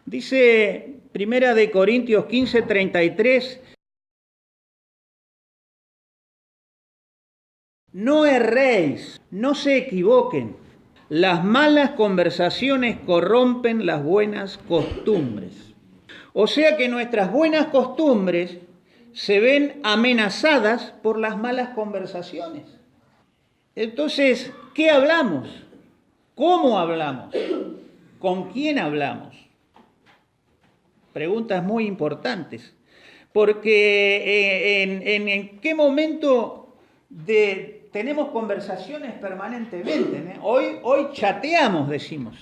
Dice Primera de Corintios 15:33, no erréis, no se equivoquen, las malas conversaciones corrompen las buenas costumbres. O sea que nuestras buenas costumbres se ven amenazadas por las malas conversaciones. Entonces, ¿qué hablamos? ¿Cómo hablamos? ¿Con quién hablamos? Preguntas muy importantes, porque en qué momento tenemos conversaciones permanentemente. Hoy chateamos, decimos.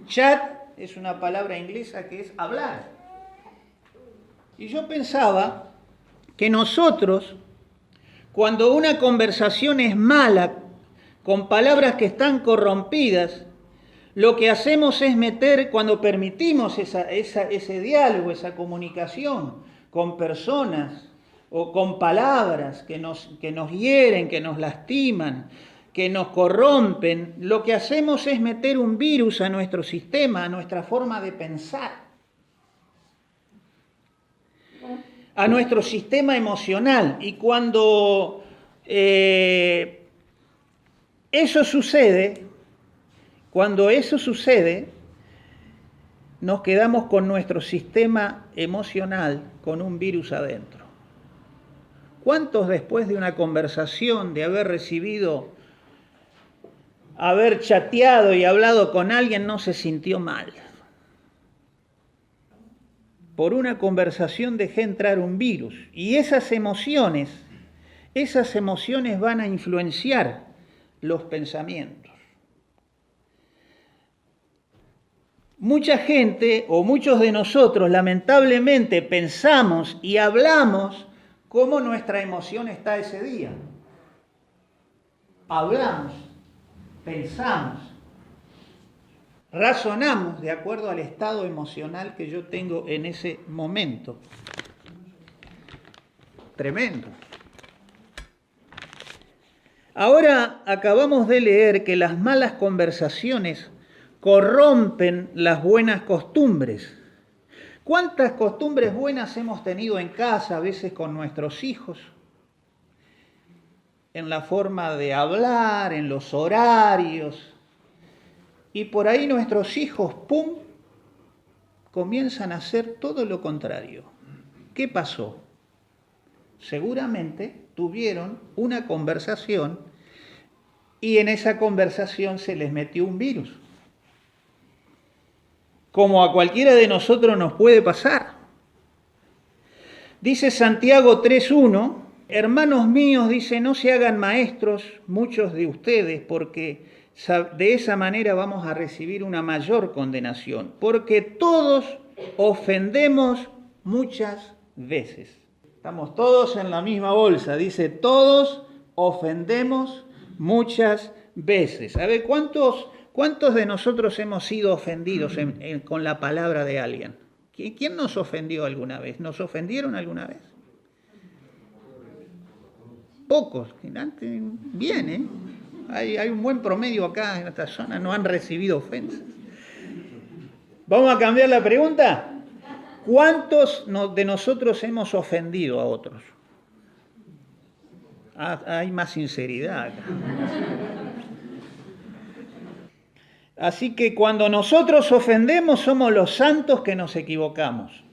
Chat es una palabra inglesa que es hablar. Y yo pensaba que nosotros, cuando una conversación es mala, con palabras que están corrompidas, lo que hacemos es meter, cuando permitimos ese diálogo, esa comunicación con personas o con palabras que nos hieren, que nos lastiman, que nos corrompen, lo que hacemos es meter un virus a nuestro sistema, a nuestra forma de pensar, a nuestro sistema emocional. Y cuando eso sucede, nos quedamos con nuestro sistema emocional con un virus adentro. ¿Cuántos después de una conversación, de haber chateado y hablado con alguien, no se sintió mal? Por una conversación dejé entrar un virus, y esas emociones van a influenciar los pensamientos. Mucha gente, o muchos de nosotros, lamentablemente pensamos y hablamos como nuestra emoción está ese día. Hablamos, pensamos, razonamos de acuerdo al estado emocional que yo tengo en ese momento. Tremendo. Ahora acabamos de leer que las malas conversaciones corrompen las buenas costumbres. ¿Cuántas costumbres buenas hemos tenido en casa, a veces con nuestros hijos? En la forma de hablar, en los horarios. Y por ahí nuestros hijos, ¡pum!, comienzan a hacer todo lo contrario. ¿Qué pasó? Seguramente tuvieron una conversación y en esa conversación se les metió un virus. Como a cualquiera de nosotros nos puede pasar. Dice Santiago 3:1, hermanos míos, dice, no se hagan maestros muchos de ustedes, porque de esa manera vamos a recibir una mayor condenación, porque todos ofendemos muchas veces. Estamos todos en la misma bolsa, dice, todos ofendemos muchas veces. A ver, ¿cuántos de nosotros hemos sido ofendidos con la palabra de alguien? ¿Quién nos ofendió alguna vez? ¿Nos ofendieron alguna vez? Pocos. Bien, ¿eh? Hay un buen promedio acá en esta zona, no han recibido ofensas. ¿Vamos a cambiar la pregunta? ¿Cuántos de nosotros hemos ofendido a otros? Hay más sinceridad acá. Así que cuando nosotros ofendemos somos los santos que nos equivocamos.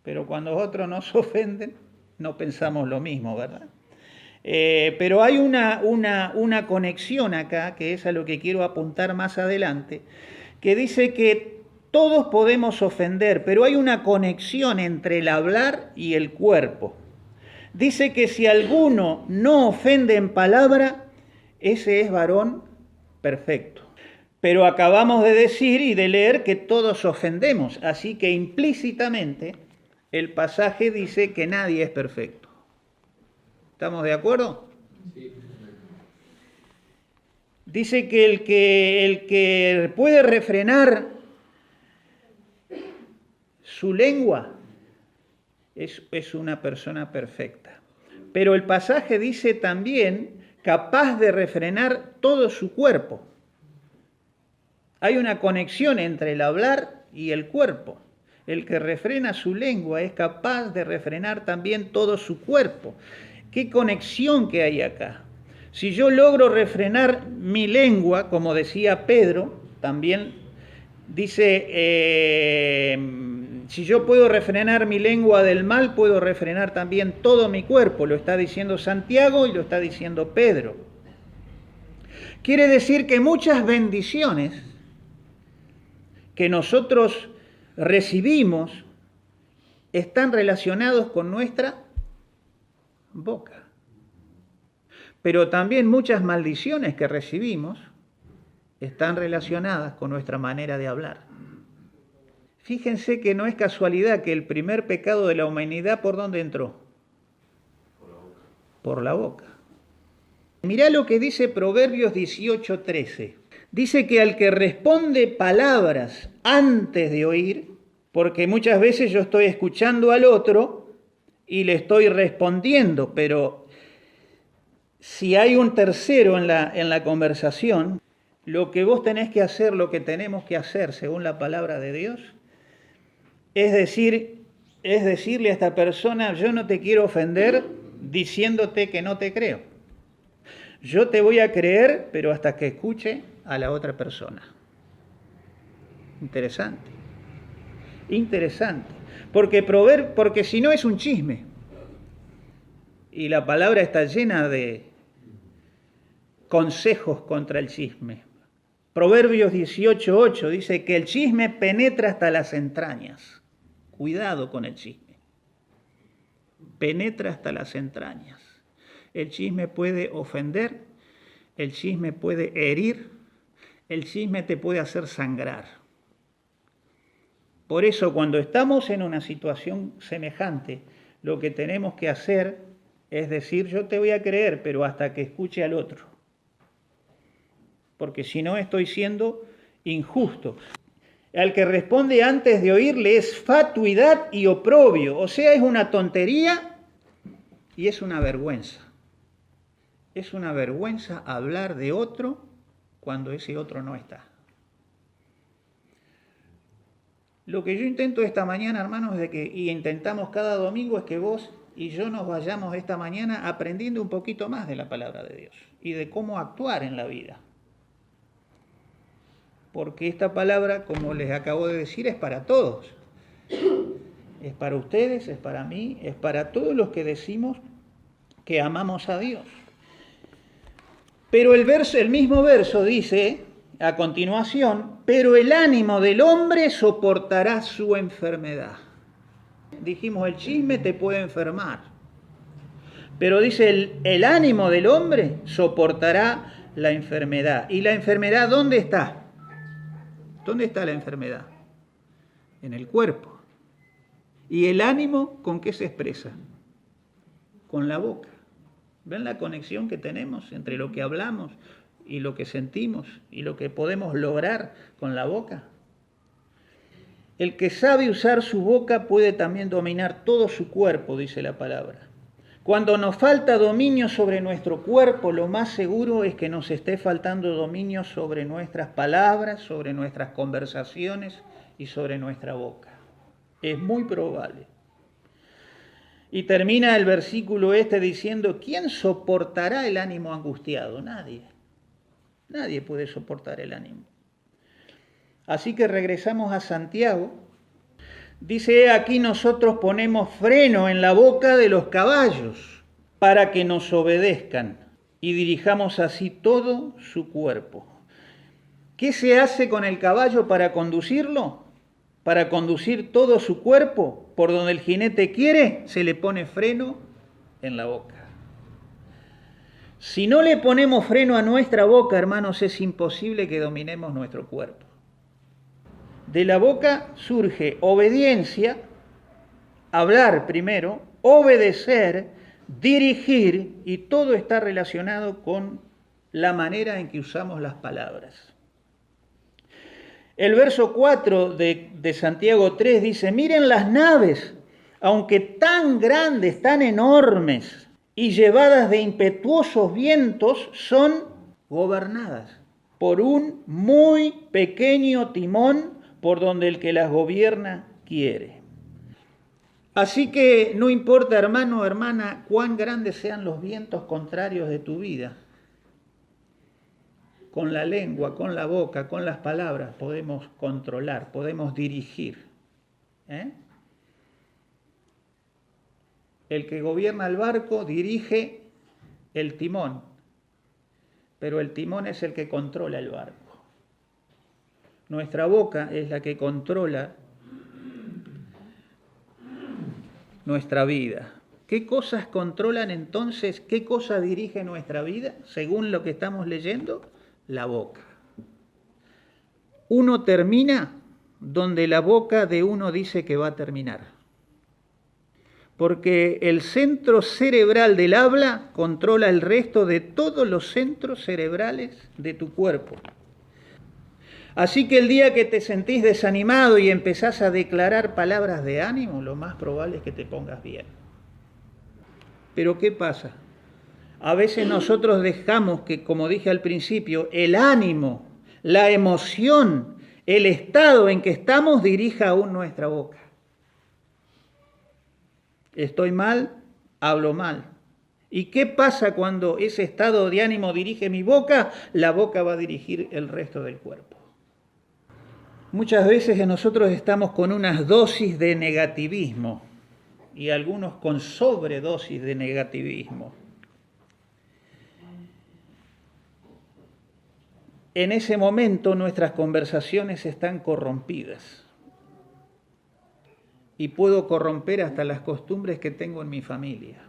Pero cuando otros nos ofenden no pensamos lo mismo, ¿verdad? Pero hay una conexión acá, que es a lo que quiero apuntar más adelante, que dice que todos podemos ofender, pero hay una conexión entre el hablar y el cuerpo. Dice que si alguno no ofende en palabra, ese es varón perfecto. Pero acabamos de decir y de leer que todos ofendemos, así que implícitamente el pasaje dice que nadie es perfecto. ¿Estamos de acuerdo? Sí. Dice que el que puede refrenar su lengua es una persona perfecta. Pero el pasaje dice también capaz de refrenar todo su cuerpo. Hay una conexión entre el hablar y el cuerpo. El que refrena su lengua es capaz de refrenar también todo su cuerpo. ¿Qué conexión que hay acá? Si yo logro refrenar mi lengua, como decía Pedro, también dice, si yo puedo refrenar mi lengua del mal, puedo refrenar también todo mi cuerpo. Lo está diciendo Santiago y lo está diciendo Pedro. Quiere decir que muchas bendiciones que nosotros recibimos están relacionados con nuestra boca. Pero también muchas maldiciones que recibimos están relacionadas con nuestra manera de hablar. Fíjense que no es casualidad que el primer pecado de la humanidad, ¿por dónde entró? Por la boca. Mirá lo que dice Proverbios 18:13. Dice que al que responde palabras antes de oír, porque muchas veces yo estoy escuchando al otro y le estoy respondiendo, pero si hay un tercero en la conversación, lo que vos tenés que hacer, lo que tenemos que hacer según la palabra de Dios, es decirle a esta persona, yo no te quiero ofender diciéndote que no te creo. Yo te voy a creer, pero hasta que escuche a la otra persona. Interesante. Interesante. Porque si no es un chisme. Y la palabra está llena de consejos contra el chisme. Proverbios 18:8 dice que el chisme penetra hasta las entrañas. Cuidado con el chisme. Penetra hasta las entrañas. El chisme puede ofender, el chisme puede herir, el chisme te puede hacer sangrar. Por eso, cuando estamos en una situación semejante, lo que tenemos que hacer es decir, yo te voy a creer, pero hasta que escuche al otro. Porque si no, estoy siendo injusto. Al que responde antes de oírle es fatuidad y oprobio, o sea, es una tontería y es una vergüenza. Es una vergüenza hablar de otro cuando ese otro no está. Lo que yo intento esta mañana, hermanos, y intentamos cada domingo, es que vos y yo nos vayamos esta mañana aprendiendo un poquito más de la palabra de Dios y de cómo actuar en la vida. Porque esta palabra, como les acabo de decir, es para todos. Es para ustedes, es para mí, es para todos los que decimos que amamos a Dios. Pero el mismo verso dice, a continuación, pero el ánimo del hombre soportará su enfermedad. Dijimos, el chisme te puede enfermar. Pero dice, el ánimo del hombre soportará la enfermedad. ¿Y la enfermedad dónde está? ¿Dónde está la enfermedad? En el cuerpo. ¿Y el ánimo con qué se expresa? Con la boca. ¿Ven la conexión que tenemos entre lo que hablamos y lo que sentimos y lo que podemos lograr con la boca? El que sabe usar su boca puede también dominar todo su cuerpo, dice la palabra. Cuando nos falta dominio sobre nuestro cuerpo, lo más seguro es que nos esté faltando dominio sobre nuestras palabras, sobre nuestras conversaciones y sobre nuestra boca. Es muy probable. Y termina el versículo diciendo, ¿quién soportará el ánimo angustiado? Nadie. Nadie puede soportar el ánimo. Así que regresamos a Santiago. Dice, aquí nosotros ponemos freno en la boca de los caballos para que nos obedezcan y dirijamos así todo su cuerpo. ¿Qué se hace con el caballo para conducirlo? Para conducir todo su cuerpo por donde el jinete quiere, se le pone freno en la boca. Si no le ponemos freno a nuestra boca, hermanos, es imposible que dominemos nuestro cuerpo. De la boca surge obediencia, hablar primero, obedecer, dirigir, y todo está relacionado con la manera en que usamos las palabras. El verso 4 de Santiago 3 dice, miren las naves, aunque tan grandes, tan enormes y llevadas de impetuosos vientos, son gobernadas por un muy pequeño timón por donde el que las gobierna quiere. Así que no importa, hermano o hermana, cuán grandes sean los vientos contrarios de tu vida, con la lengua, con la boca, con las palabras podemos controlar, podemos dirigir. El que gobierna el barco dirige el timón, pero el timón es el que controla el barco. Nuestra boca es la que controla nuestra vida. ¿Qué cosas controlan entonces? ¿Qué cosa dirige nuestra vida? Según lo que estamos leyendo, la boca. Uno termina donde la boca de uno dice que va a terminar. Porque el centro cerebral del habla controla el resto de todos los centros cerebrales de tu cuerpo. Así que el día que te sentís desanimado y empezás a declarar palabras de ánimo, lo más probable es que te pongas bien. Pero ¿qué pasa? A veces nosotros dejamos que, como dije al principio, el ánimo, la emoción, el estado en que estamos dirija aún nuestra boca. Estoy mal, hablo mal. ¿Y qué pasa cuando ese estado de ánimo dirige mi boca? La boca va a dirigir el resto del cuerpo. Muchas veces nosotros estamos con unas dosis de negativismo y algunos con sobredosis de negativismo. En ese momento nuestras conversaciones están corrompidas y puedo corromper hasta las costumbres que tengo en mi familia.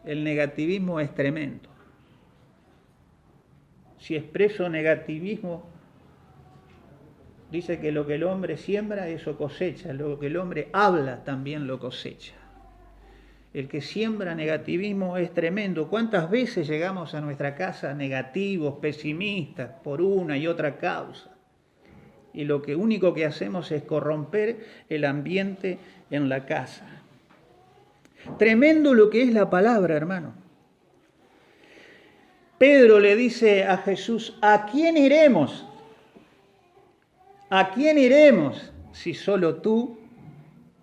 El negativismo es tremendo. Si expreso negativismo, dice que lo que el hombre siembra, eso cosecha. Lo que el hombre habla, también lo cosecha. El que siembra negativismo es tremendo. ¿Cuántas veces llegamos a nuestra casa negativos, pesimistas, por una y otra causa? Y lo único que hacemos es corromper el ambiente en la casa. Tremendo lo que es la palabra, hermano. Pedro le dice a Jesús, ¿a quién iremos? ¿A quién iremos si solo tú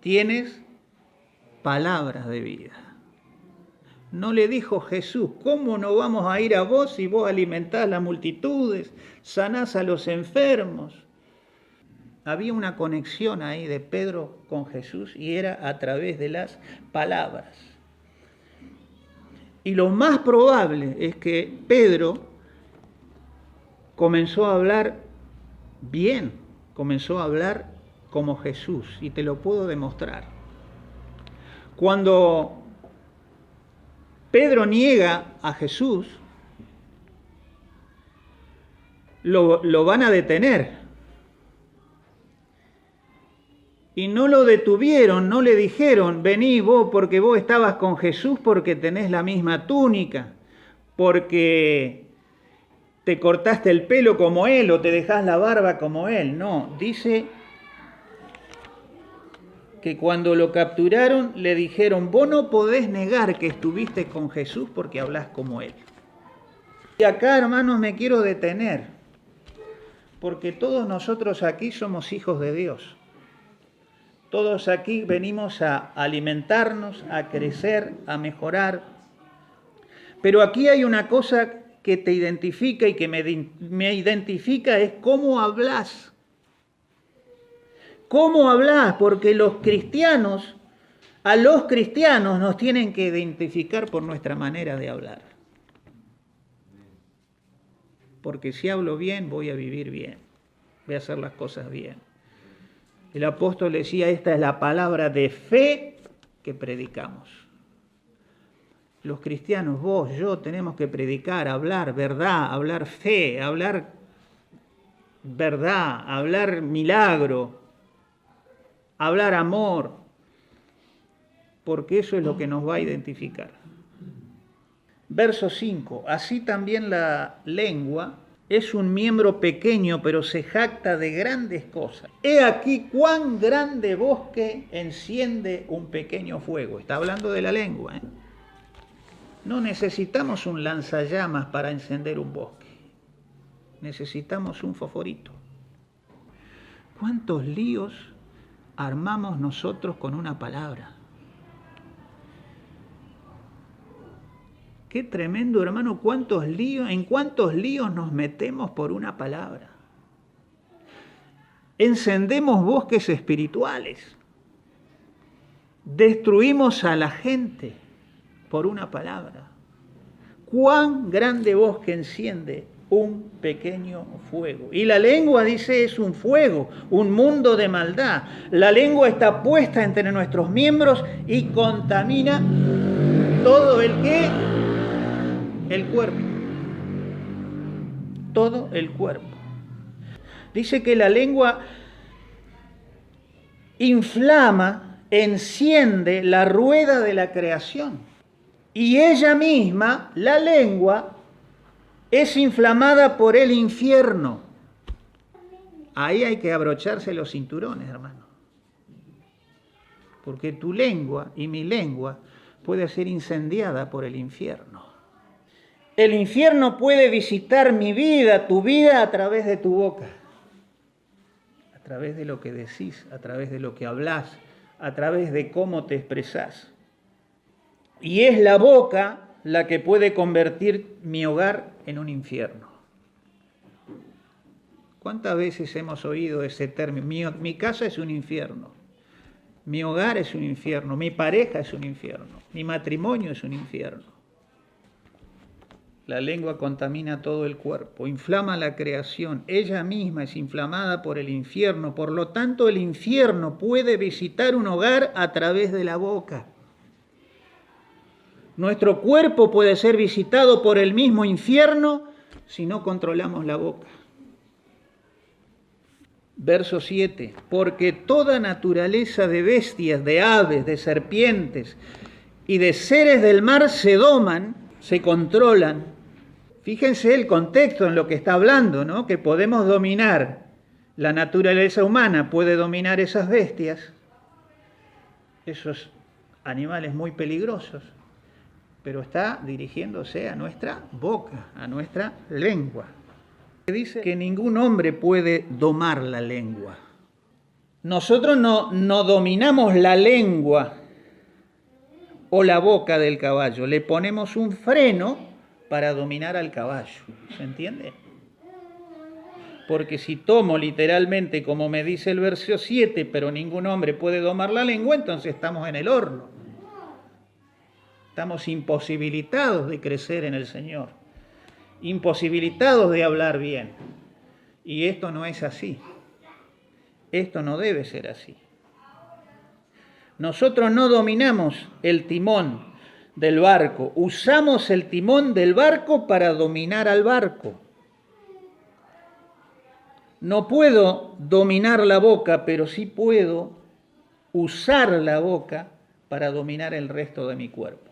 tienes palabras de vida? No le dijo Jesús, ¿cómo no vamos a ir a vos si vos alimentás las multitudes, sanás a los enfermos? Había una conexión ahí de Pedro con Jesús y era a través de las palabras. Y lo más probable es que Pedro comenzó a hablar bien, comenzó a hablar como Jesús, y te lo puedo demostrar. Cuando Pedro niega a Jesús, lo van a detener. Y no lo detuvieron, no le dijeron, vení vos porque vos estabas con Jesús porque tenés la misma túnica, porque te cortaste el pelo como él o te dejás la barba como él. No, dice que cuando lo capturaron le dijeron, vos no podés negar que estuviste con Jesús porque hablás como él. Y acá, hermanos, me quiero detener, porque todos nosotros aquí somos hijos de Dios. Todos aquí venimos a alimentarnos, a crecer, a mejorar. Pero aquí hay una cosa que te identifica y que me identifica, es cómo hablas. ¿Cómo hablas? Porque a los cristianos nos tienen que identificar por nuestra manera de hablar. Porque si hablo bien, voy a vivir bien, voy a hacer las cosas bien. El apóstol decía, esta es la palabra de fe que predicamos. Los cristianos, vos, yo, tenemos que predicar, hablar verdad, hablar fe, hablar verdad, hablar milagro, hablar amor, porque eso es lo que nos va a identificar. Verso 5, así también la lengua es un miembro pequeño, pero se jacta de grandes cosas. He aquí cuán grande bosque enciende un pequeño fuego. Está hablando de la lengua, ¿eh? No necesitamos un lanzallamas para encender un bosque. Necesitamos un fosforito. ¿Cuántos líos armamos nosotros con una palabra? Qué tremendo, hermano, en cuántos líos nos metemos por una palabra. Encendemos bosques espirituales. Destruimos a la gente por una palabra. Cuán grande bosque enciende un pequeño fuego. Y la lengua, dice, es un fuego, un mundo de maldad. La lengua está puesta entre nuestros miembros y contamina todo el cuerpo. Todo el cuerpo. Dice que la lengua inflama, enciende la rueda de la creación. Y ella misma, la lengua, es inflamada por el infierno. Ahí hay que abrocharse los cinturones, hermano. Porque tu lengua y mi lengua puede ser incendiada por el infierno. El infierno puede visitar mi vida, tu vida, a través de tu boca. A través de lo que decís, a través de lo que hablás, a través de cómo te expresás. Y es la boca la que puede convertir mi hogar en un infierno. ¿Cuántas veces hemos oído ese término? Mi casa es un infierno, mi hogar es un infierno, mi pareja es un infierno, mi matrimonio es un infierno. La lengua contamina todo el cuerpo, inflama la creación, ella misma es inflamada por el infierno, por lo tanto el infierno puede visitar un hogar a través de la boca. Nuestro cuerpo puede ser visitado por el mismo infierno si no controlamos la boca. Verso 7. Porque toda naturaleza de bestias, de aves, de serpientes y de seres del mar se doman, se controlan. Fíjense el contexto en lo que está hablando, ¿no? Que podemos dominar. La naturaleza humana puede dominar esas bestias, esos animales muy peligrosos. Pero está dirigiéndose a nuestra boca, a nuestra lengua. Dice que ningún hombre puede domar la lengua. Nosotros no dominamos la lengua o la boca del caballo, le ponemos un freno para dominar al caballo. ¿Se entiende? Porque si tomo literalmente, como me dice el verso 7, pero ningún hombre puede domar la lengua, entonces estamos en el horno. Estamos imposibilitados de crecer en el Señor, imposibilitados de hablar bien. Y esto no es así. Esto no debe ser así. Nosotros no dominamos el timón del barco, usamos el timón del barco para dominar al barco. No puedo dominar la boca, pero sí puedo usar la boca para dominar el resto de mi cuerpo.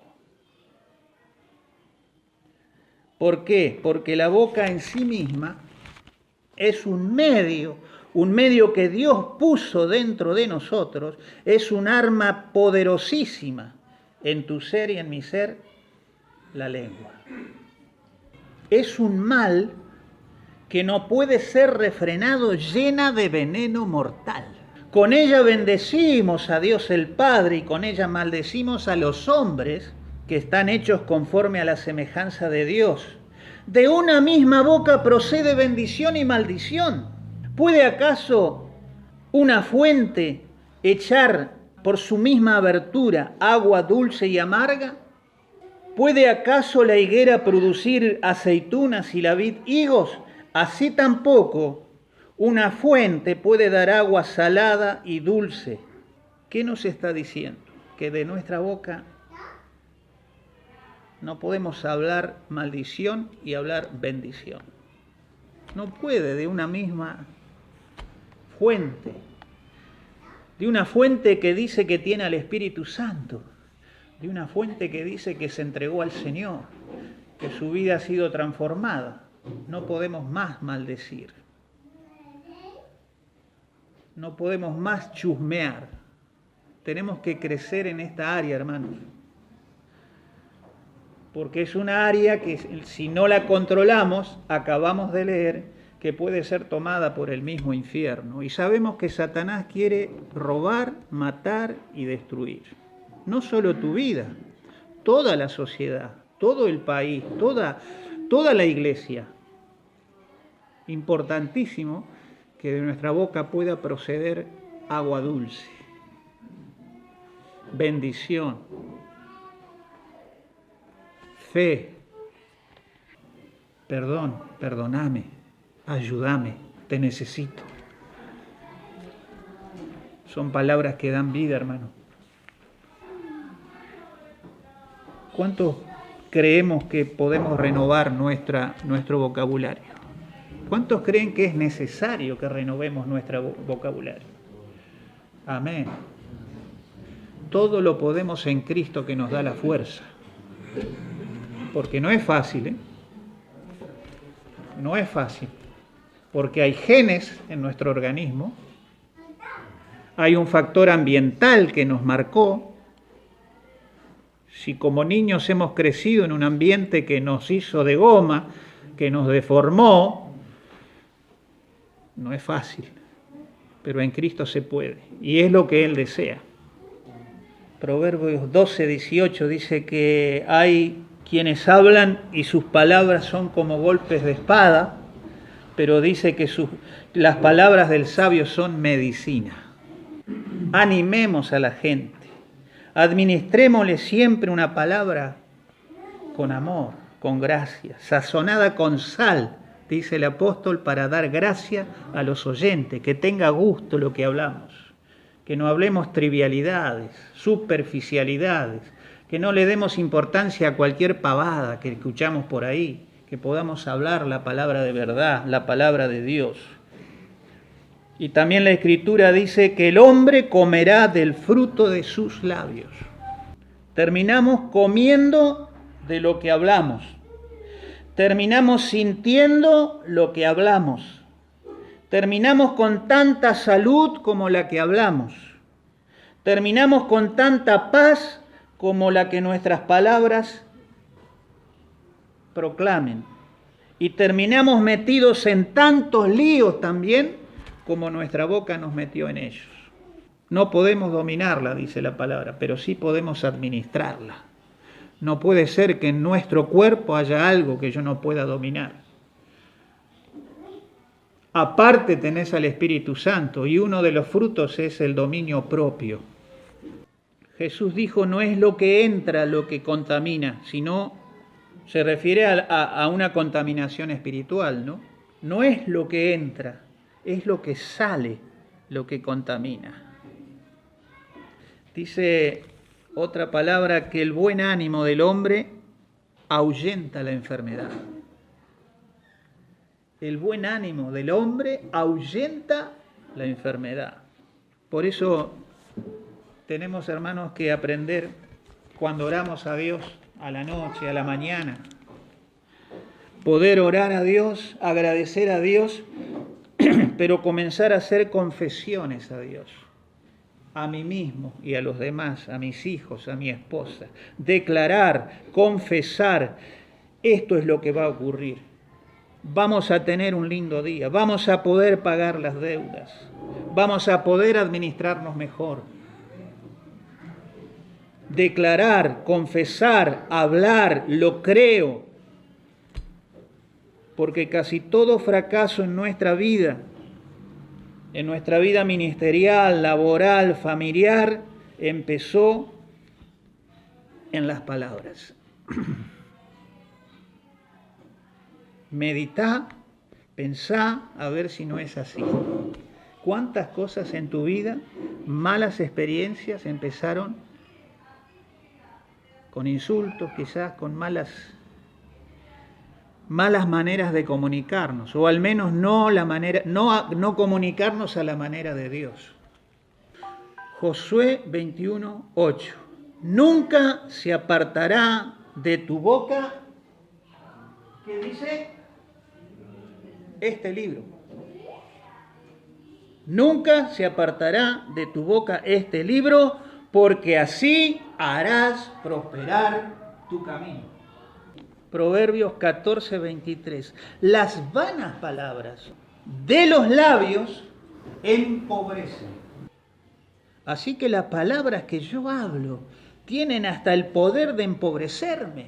¿Por qué? Porque la boca en sí misma es un medio que Dios puso dentro de nosotros, es un arma poderosísima en tu ser y en mi ser, la lengua. Es un mal que no puede ser refrenado, llena de veneno mortal. Con ella bendecimos a Dios el Padre y con ella maldecimos a los hombres que están hechos conforme a la semejanza de Dios. De una misma boca procede bendición y maldición. ¿Puede acaso una fuente echar por su misma abertura agua dulce y amarga? ¿Puede acaso la higuera producir aceitunas y la vid higos? Así tampoco una fuente puede dar agua salada y dulce. ¿Qué nos está diciendo? Que de nuestra boca no podemos hablar maldición y hablar bendición. No puede de una misma fuente, de una fuente que dice que tiene al Espíritu Santo, de una fuente que dice que se entregó al Señor, que su vida ha sido transformada. No podemos más maldecir. No podemos más chusmear. Tenemos que crecer en esta área, hermanos. Porque es una área que si no la controlamos, acabamos de leer que puede ser tomada por el mismo infierno. Y sabemos que Satanás quiere robar, matar y destruir. No solo tu vida, toda la sociedad, todo el país, toda la iglesia. Importantísimo que de nuestra boca pueda proceder agua dulce, bendición, fe, perdón, perdóname, ayúdame, te necesito. Son palabras que dan vida, hermano. ¿Cuántos creemos que podemos renovar nuestro vocabulario? ¿Cuántos creen que es necesario que renovemos nuestro vocabulario? Amén. Todo lo podemos en Cristo que nos da la fuerza. Porque no es fácil, ¿eh? No es fácil. Porque hay genes en nuestro organismo, hay un factor ambiental que nos marcó. Si como niños hemos crecido en un ambiente que nos hizo de goma, que nos deformó, no es fácil, pero en Cristo se puede, y es lo que Él desea. Proverbios 12:18 dice que hay quienes hablan y sus palabras son como golpes de espada, pero dice que las palabras del sabio son medicina. Animemos a la gente, administrémosle siempre una palabra con amor, con gracia, sazonada con sal, dice el apóstol, para dar gracia a los oyentes, que tenga gusto lo que hablamos, que no hablemos trivialidades, superficialidades, que no le demos importancia a cualquier pavada que escuchamos por ahí, que podamos hablar la palabra de verdad, la palabra de Dios. Y también la Escritura dice que el hombre comerá del fruto de sus labios. Terminamos comiendo de lo que hablamos. Terminamos sintiendo lo que hablamos. Terminamos con tanta salud como la que hablamos. Terminamos con tanta paz como la que nuestras palabras proclamen. Y terminamos metidos en tantos líos también como nuestra boca nos metió en ellos. No podemos dominarla, dice la palabra, pero sí podemos administrarla. No puede ser que en nuestro cuerpo haya algo que yo no pueda dominar. Aparte tenés al Espíritu Santo y uno de los frutos es el dominio propio. Jesús dijo, no es lo que entra lo que contamina, sino se refiere a una contaminación espiritual, ¿no? No es lo que entra, es lo que sale lo que contamina. Dice otra palabra que el buen ánimo del hombre ahuyenta la enfermedad. El buen ánimo del hombre ahuyenta la enfermedad. Por eso tenemos, hermanos, que aprender cuando oramos a Dios a la noche, a la mañana, poder orar a Dios, agradecer a Dios, pero comenzar a hacer confesiones a Dios, a mí mismo y a los demás, a mis hijos, a mi esposa. Declarar, confesar, esto es lo que va a ocurrir. Vamos a tener un lindo día, vamos a poder pagar las deudas, vamos a poder administrarnos mejor. Declarar, confesar, hablar, lo creo. Porque casi todo fracaso en nuestra vida ministerial, laboral, familiar, empezó en las palabras. Meditá, pensá a ver si no es así. ¿Cuántas cosas en tu vida, malas experiencias, empezaron con insultos, quizás con malas maneras de comunicarnos, o al menos no comunicarnos a la manera de Dios? Josué 21:8. Nunca se apartará de tu boca, ¿qué dice? Este libro. Nunca se apartará de tu boca este libro, porque así harás prosperar tu camino. Proverbios 14, 23. Las vanas palabras de los labios empobrecen. Así que las palabras que yo hablo tienen hasta el poder de empobrecerme.